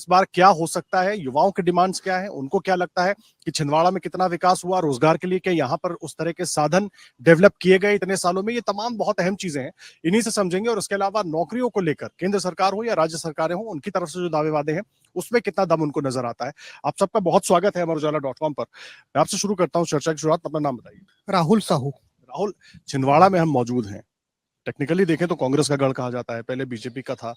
बार क्या हो सकता है, युवाओं की डिमांड्स क्या है, उनको क्या लगता है कि छिंदवाड़ा में कितना विकास हुआ, रोजगार के लिए क्या यहाँ पर उस तरह के साधन डेवलप किए गए इतने सालों में, ये तमाम बहुत अहम चीजें हैं, इन्हीं से समझेंगे। और उसके अलावा नौकरियों को लेकर केंद्र सरकार हो या राज्य सरकारें हो, उनकी तरफ से जो दावे वादे हैं उसमें कितना दम उनको नजर आता है। आप सबका बहुत स्वागत है अमर उजाला .com पर। मैं आपसे शुरू करता हूँ चर्चा की शुरुआत, अपना नाम बताइए। राहुल साहू। राहुल, छिंदवाड़ा में हम मौजूद हैं, टेक्निकली देखें तो कांग्रेस का गढ़ कहा जाता है, पहले बीजेपी का था,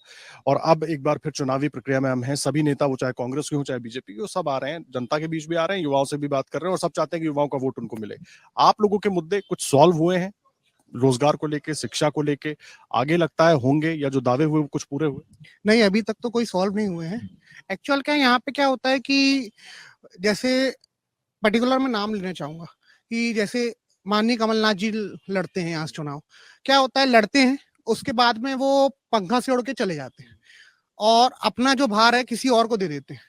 और अब एक बार फिर चुनावी प्रक्रिया में हम हैं। सभी नेता, वो चाहे कांग्रेस के हो चाहे बीजेपी के हो, सब आ रहे हैं, जनता के बीच भी आ रहे हैं, युवाओं से भी बात कर रहे हैं, और सब चाहते हैं कि युवाओं का वोट उनको मिले। आप लोगों के मुद्दे कुछ सॉल्व हुए हैं रोजगार को लेके, शिक्षा को लेके? आगे लगता है होंगे, या जो दावे हुए वो कुछ पूरे हुए? नहीं, अभी तक तो कोई सॉल्व नहीं हुए हैं। एक्चुअल क्या यहाँ पे क्या होता है कि जैसे पर्टिकुलर मैं नाम लेना चाहूंगा कि जैसे माननीय कमलनाथ जी लड़ते हैं यहाँ से चुनाव। क्या होता है, लड़ते हैं, उसके बाद में वो पंखा से उड़ के चले जाते हैं और अपना जो भार है किसी और को दे देते हैं।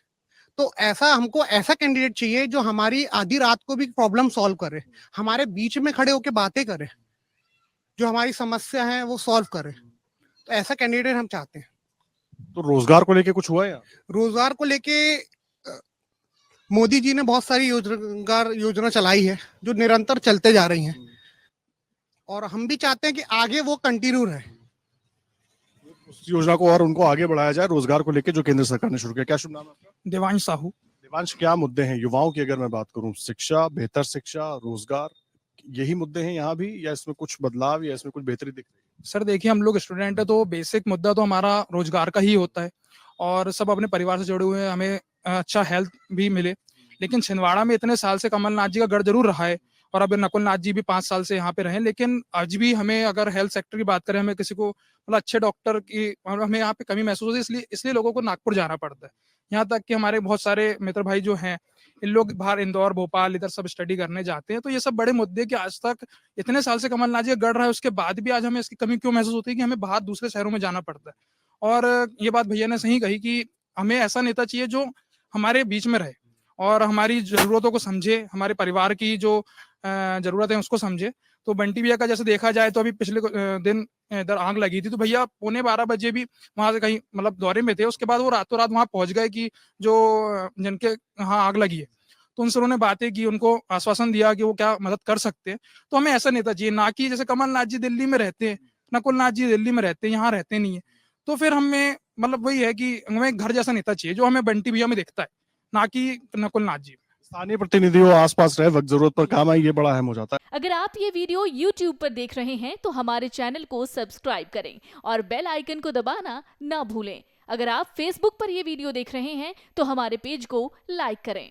तो ऐसा हमको ऐसा कैंडिडेट चाहिए जो हमारी आधी रात को भी प्रॉब्लम सॉल्व करे, हमारे बीच में खड़े होकर बातें करे, जो हमारी समस्या है वो सॉल्व करे। तो ऐसा कैंडिडेट हम चाहते हैं। तो रोजगार को लेके कुछ हुआ है? रोजगार को लेके मोदी जी ने बहुत सारी योजना चलाई है जो निरंतर चलते जा रही हैं, और हम भी चाहते हैं कि आगे वो कंटिन्यू रहे। उस योजना को और उनको आगे बढ़ाया जाए, रोजगार को लेके, जो केंद्र सरकार ने शुरू किया। क्या शुभ नाम है आपका? देवांश साहू। देवांश, क्या मुद्दे हैं युवाओं की अगर मैं बात करूं? शिक्षा, बेहतर शिक्षा, रोजगार, यही मुद्दे हैं यहाँ भी, या इसमें कुछ बदलाव, या इसमें कुछ बेहतरी दिख रही है? सर देखिए, हम लोग स्टूडेंट है तो बेसिक मुद्दा तो हमारा रोजगार का ही होता है, और सब अपने परिवार से जुड़े हुए हैं, हमें अच्छा हेल्थ भी मिले। लेकिन छिंदवाड़ा में इतने साल से कमलनाथ जी का गढ़ जरूर रहा है, और अब नकुल नाथ जी भी 5 साल से यहाँ पे रहे, लेकिन आज भी हमें अगर हेल्थ सेक्टर की बात करें, हमें किसी को मतलब अच्छे डॉक्टर की, और हमें यहाँ पे कमी महसूस होती है, इसलिए इसलिए लोगों को नागपुर जाना पड़ता है। यहाँ तक कि हमारे बहुत सारे मित्र भाई जो हैं, इन लोग बाहर इंदौर, भोपाल, इधर सब स्टडी करने जाते हैं। तो ये सब बड़े मुद्दे कि आज तक इतने साल से कमलनाथ जी का गढ़ रहा है, उसके बाद भी आज हमें इसकी कमी क्यों महसूस होती है कि हमें बाहर दूसरे शहरों में जाना पड़ता है। और ये बात भैया ने सही कही कि हमें ऐसा नेता चाहिए जो हमारे बीच में रहे और हमारी जरूरतों को समझे, हमारे परिवार की जो जरूरत है उसको समझे। तो बंटी भैया का जैसे देखा जाए तो अभी पिछले दिन इधर आग लगी थी, तो भैया 11:15 भी वहां से कहीं मतलब दौरे में थे, उसके बाद वो रातों रात वहां पहुंच गए कि जो जिनके यहाँ आग लगी है, तो उनसे उन्होंने बातें की, उनको आश्वासन दिया कि वो क्या मदद कर सकते हैं। तो हमें ऐसा नेता चाहिए, ना कि जैसे कमलनाथ जी दिल्ली में रहते हैं, नकुल नाथ जी दिल्ली में रहते हैं, यहाँ रहते नहीं है। तो फिर हमें मतलब वही है कि हमें घर जैसा नेता चाहिए जो हमें बंटी भैया में दिखता है, ना कि नकुल नाथ जी। स्थानीय प्रतिनिधि हो, आसपास रहे, वक्त जरूरत पर काम आए, ये बड़ा अहम हो जाता है। अगर आप ये वीडियो YouTube पर देख रहे हैं तो हमारे चैनल को सब्सक्राइब करें और बेल आइकन को दबाना ना भूलें। अगर आप Facebook पर ये वीडियो देख रहे हैं तो हमारे पेज को लाइक करें।